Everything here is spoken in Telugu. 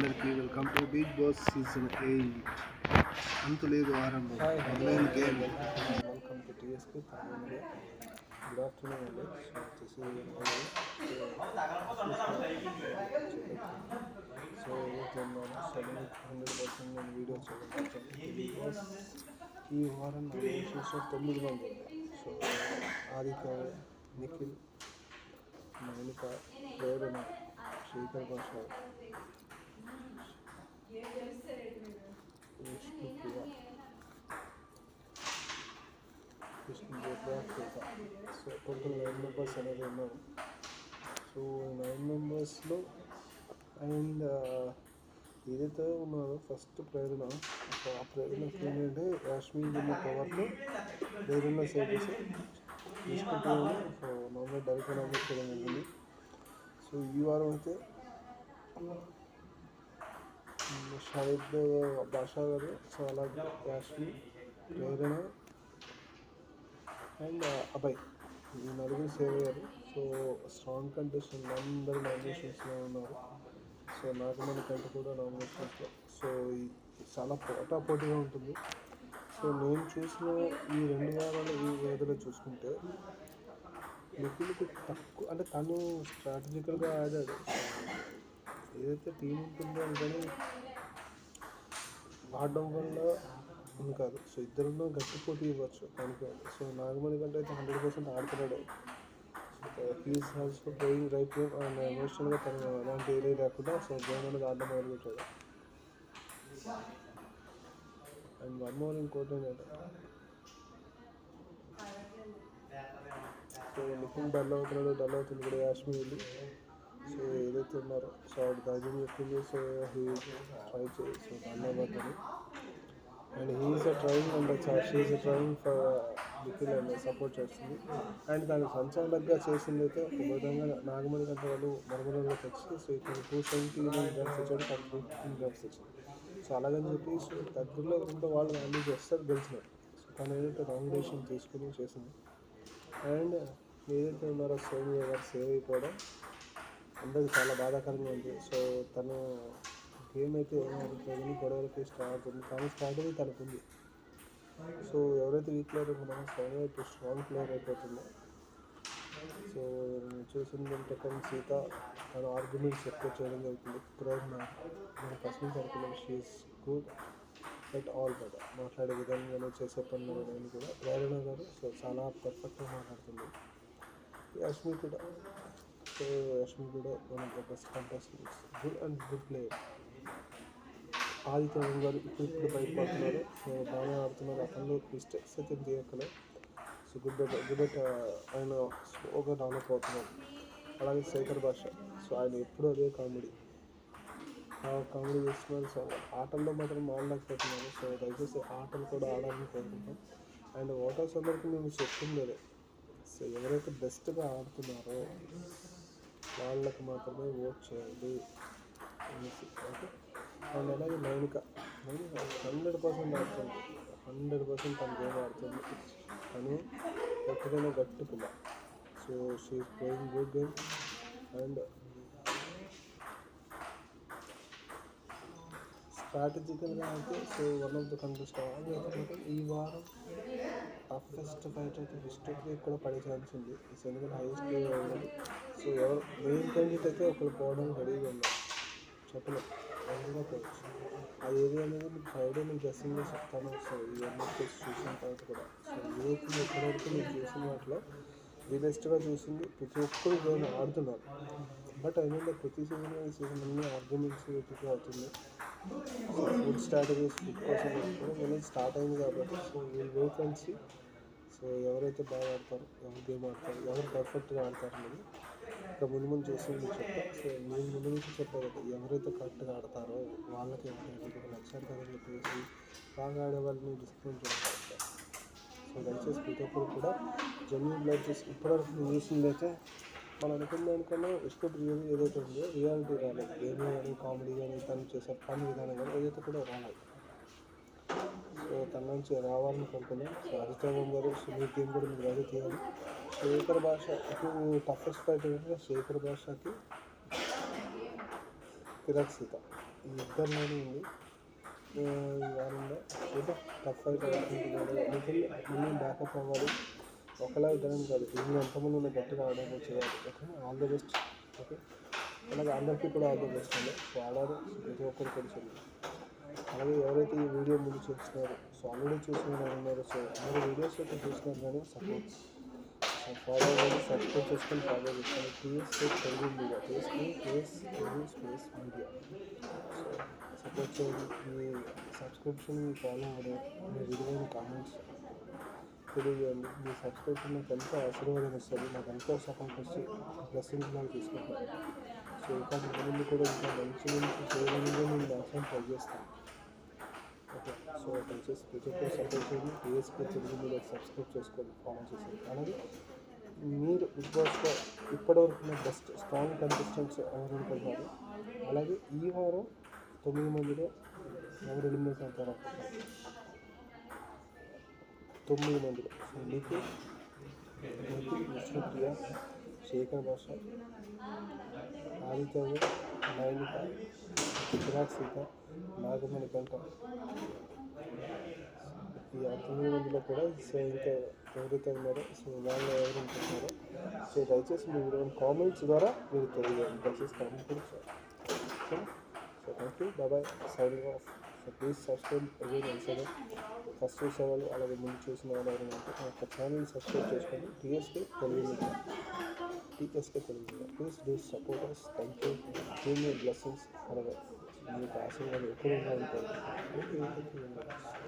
అందరికీ welcome to Big Boss season 8 అంతులేదు ఆరంభం మొదలైన గేమ్. వెల్కమ్ టు టీఎస్పీ తప్పనిగా గుడ్ ఆఫ్టర్నూన్ అండి. సో ఏదైతే ఉన్నానో 100% నేను వీడియో చేయగలుగుతాను. బిగ్ బాస్ ఈ వారం నామినేషన్స్లో 9 మంది ఉన్నారు. సో ఆదిత్య, నిఖిల్, మౌనిక, ప్రేరణ, శేఖర్ భాష, సో టోటల్ 9 మెంబర్స్ అనేది ఉన్నారు. సో 9 మెంబర్స్లో అండ్ ఏదైతే ఉన్నారో ఫస్ట్ ప్రేరణ, ఆ ప్రేరణకి ఏంటంటే యాష్మిన్ ఉన్న పవర్లో ప్రేరణ సేవ్ చేసి తీసుకుంటామని సో నార్మల్ డైరెక్ట్ నామినేట్ చేయడం జరిగింది. సో ఈ వారం అయితే షాహిద్ బాషా గారు, సో అలాగే యాష్మిన్, ప్రేరణ అండ్ అభయ్ ఈ నలుగురు సేవ్ అయ్యారు. సో స్ట్రాంగ్ కంటెస్టెంట్ అందరూ నామినేషన్స్లో ఉన్నారు. సో నాగమణి కంటే కూడా నామినేషన్స్లో. సో చాలా పోటాపోటీగా ఉంటుంది. సో నేను చూసిన ఈ 2 వారాలు ఈ వ్యవధిలో చూసుకుంటే నిఖిల్కి తక్కువ అంటే తను స్ట్రాటజికల్గా ఆడాడు. ఏదైతే టీం ఉంటుందో అనుకొని ఆడడం వల్ల కాదు. సో ఇద్దరులో గట్టి పోటీ ఇవ్వచ్చు దానికి. సో నాగమణి కంటే అయితే 100% ఆడుతున్నాడు. So he's also playing right game and ఎమోషనల్గా తను అలాంటి ఏరియా లేకుండా సో గేమ్ అనేది ఆడడం మొదలుపెట్టాడు. అండ్ వన్ మోర్ ఇంకోటి ఏంటంటే సో నిఖిల్ డల్ అవుతుంది కూడా యాష్మి వెళ్ళి. సో ఏదైతే ఉన్నారో సో ఆవిడ ధైర్యం చెప్పింది. సో హీ ట్రై చేసి సో డల్ అవ్వద్దని and he's trying and she's trying for Nikhil and support చేస్తుంది. అండ్ దాని సంచాలకుగా చేసింది అయితే ఒక విధంగా నాగమణి కంటే వాళ్ళు మరమలలో తెచ్చి సో ఇక్కడ 279 గ్రామ్స్ ఇచ్చాడు, 15 గ్రామ్స్ ఇచ్చాడు. సో అలాగని చెప్పి సో దగ్గరలో ఉంటే వాళ్ళు వాల్యూ చేస్తారు గెలిచినారు. సో తను ఏదైతే రాంగ్ డెసిషన్ తీసుకుని చేసింది. అండ్ ఏదైతే ఉన్నారో సోని గారు సేవ్ అయిపోవడం అందరికి చాలా బాధాకరంగా ఉంది. సో తను గేమ్ అయితే ఏమవుతుంది గొడవలకి స్టార్ట్ అవుతుంది, కానీ స్ట్రాటజీ తనకుంది. సో ఎవరైతే వీక్ ప్లేయర్ ఉన్నారో సోని అయితే స్ట్రాంగ్ ప్లేయర్ అయిపోతుంది. సో చూసిందంటే కానీ సీత తన ఆర్గ్యుమెంట్స్ ఎక్కువ చేయడం జరుగుతుంది. ప్రేరణ మన personal circle she is good at all కదా మాట్లాడే విధంగానే చేసే పనులు కూడా ప్రేరణ గారు సో చాలా పర్ఫెక్ట్గా మాట్లాడుతుంది. యాష్మి కూడా one of the best contestants, good and good player. Aditya గారు ఇప్పుడు బయటపడుతున్నారు. సో బాగా ఆడుతున్నారు. అతను మిస్టేక్స్ అయితే తీయక్కలేదు. సో గుడ్ ఆయన స్లోగా డెవలప్ అవుతున్నారు. అలాగే శేఖర్ భాష సో ఆయన ఎప్పుడు అదే కామెడీ చేస్తున్నారు. సో ఆటల్లో మాత్రం ఆడలేకపోతున్నారు. సో దయచేసి ఆటలు కూడా ఆడాలని కోరుకుంటాం. అండ్ ఓటర్స్ అందరికీ మేము చెప్తుంది సో ఎవరైతే బెస్ట్గా ఆడుతున్నారో వాళ్ళకి మాత్రమే ఓట్ చేయండి అనేసి. ఓకే. అండ్ అలాగే మౌనిక 100% ఆడుతుంది, 100% తన గేమ్ ఆడుతుంది. తను ఎప్పుడైనా గట్టి పిల్ల. So she's playing good game. And స్ట్రాటజికల్గా అయితే so one of the contestant అయితే ఈ వారం టఫెస్ట్ ఫైట్ అయితే హిస్టరీకి కూడా పడే ఛాన్స్ ఉంది. ఎందుకంటే హైయెస్ట్ ఉన్నది. సో ఎవరు మెయిన్ క్యాండిడేట్ అయితే ఒకరు పోవడం రెడీగా ఉన్నారు, చెప్పలేదు ఎవరిగా పోవచ్చు. ఆ ఏరియా అనేది మీకు ఫ్రైడే నేను గెస్సింగ్ చెప్తాను. సో ఇవన్నీ చూసిన తర్వాత కూడా సో యూరోప్లో ఇప్పటివరకు నేను చూసిన వాటిలో ది బెస్ట్గా చూసింది ప్రతి ఒక్కరు గేమ్ ఆడుతున్నారు. బట్ ఏంటంటే ప్రతి సీజన్ అన్ని ఆర్గ్యుమెంట్స్ ఎదుటి అవుతుంది. సో ఫుడ్ స్ట్రాటజీస్ ఫుడ్ కోసం కూడా స్టార్ట్ అయింది కాబట్టి సో వీళ్ళు వెయిట్ అండ్ సీ. సో ఎవరైతే బాగా ఆడతారు, ఎవరు గేమ్ ఆడతారు, ఎవరు పర్ఫెక్ట్గా ఆడతారు అనేది ఇంకా ముందు చేసి మీకు చెప్తాను. సో నేను ముందు నుంచి చెప్పాను కదా, ఎవరైతే కరెక్ట్గా ఆడతారో వాళ్ళకి ఎవరైతే లక్ష్యాలు కదని చెప్పేసి బాగా ఆడే వాళ్ళని డిసిప్లిన్ చేయడం. సో దయచేసి ప్రతి ఒక్కరు కూడా జెన్యూన్ లైఫ్ చేసి ఇప్పటివరకు నేను చూసింది అయితే మనం అనుకున్న దానికన్నా ఎక్కువ ఏదైతే ఉందో రియాలిటీ రాలేదు. గేమ్ కానీ కామెడీ కానీ తను చేసే పని విధానం కానీ ఏదైతే కూడా రాలేదు. సో తన నుంచి రావాలని కోరుకున్నాం. సో ఆదిత్య గారు సో మీ టీం కూడా మీకు రెడీ తీయాలి. శేఖర్ భాష ఇప్పుడు టఫెస్ట్ ఫైట్ ఏంటంటే శేఖర్ భాషకి తిరక్ సీత. ఈ ఇద్దరిలోనే ఉంది. ఈ వారంలో ఏదో టఫ్ అయితే అనుకుంటున్నాడు. నిఖిల్ మళ్ళీ బ్యాకప్ అవ్వాలి. ఒకలా ఇద్దరం కాదు, టీంలో ఎంతమంది ఉన్న గట్టిగా ఆడడానికి వచ్చేవారు. Okay, all the best. Okay, అలాగే అందరికీ కూడా ఆల్ ద బెస్ట్ అండి. సో ఆడారు ప్రతి ఒక్కరు తెలిసింది. అలాగే ఎవరైతే ఈ వీడియో ముందు చూస్తున్నారో, సో ఆల్రెడీ చూసిన వాళ్ళు ఉన్నారు. సో అందరూ వీడియోస్ అయితే చూస్తున్నారు కానీ సపోర్ట్ ఫాలో అవ్వాలి, సబ్స్క్రైబ్ చేసుకొని ఫాలో చేసుకోండి. TS Telugu media, TS Telugu space media. So support చేయండి. మీ సబ్స్క్రిప్షన్, మీ ఫాలో అవ్వడం, మీ విలువైన కామెంట్స్ తెలియజేయండి. మీ సబ్స్క్రిప్షన్ నాకు ఎంతో ఆశీర్వాదం ఇస్తుంది, నాకు ఎంతో సపోర్ట్ వచ్చి బ్లెస్సింగ్స్ నాకు తీసుకుంటాను. సో ఇంకా ముందు కూడా ఇంకా మంచి చేయడానికి నేను మ్యాక్సిమం ట్రై చేస్తాను. ఓకే, సో దయచేసి ప్రతి ఒక్కరు సపోర్ట్ చేయండి. టీఎస్పీ తెలుగు మీద సబ్స్క్రైబ్ చేసుకోండి, ఫాలో చేసేది. అలాగే మీరు బిగ్ బాస్లో ఇప్పటివరకు బెస్ట్ స్ట్రాంగ్ కంటెస్టెంట్స్ ఎవరు అనుకుంటున్నారు? అలాగే ఈ వారం 9 మందిలో ఎవరు ఎలిమినేట్ అవుతారు అనుకుంటున్నారు? 9 మందిలో సో నిఖిల్, విష్ణుప్రియ, శేఖర్ భాష, ఆదిత్య, నైనిక, చిరాగ్ సీత, నాగమణి కంట, ఈ 9 మందిలో కూడా సో ఇంకా ఎవరైతే ఉన్నారో సో వాళ్ళు ఎవరు అనుకుంటున్నారో సో దయచేసి మీ వీడియోని కామెంట్స్ ద్వారా మీరు తెలియజేయండి. దయచేసి కామెంట్ కూడా చేయండి. So thank you, bye, signing off. So please subscribe again and first చూసే వాళ్ళు అలాగే ముందు చూసిన వాళ్ళు ఎవరైనా ఉంటే మా యొక్క ఛానల్ని సబ్స్క్రైబ్ చేసుకోండి. TSK Telugu media, please do support us. Thank you, give me blessings. అలాగే మీకు ఆశీర్వాదం ఎక్కువగా ఉంటుంది. Thank you.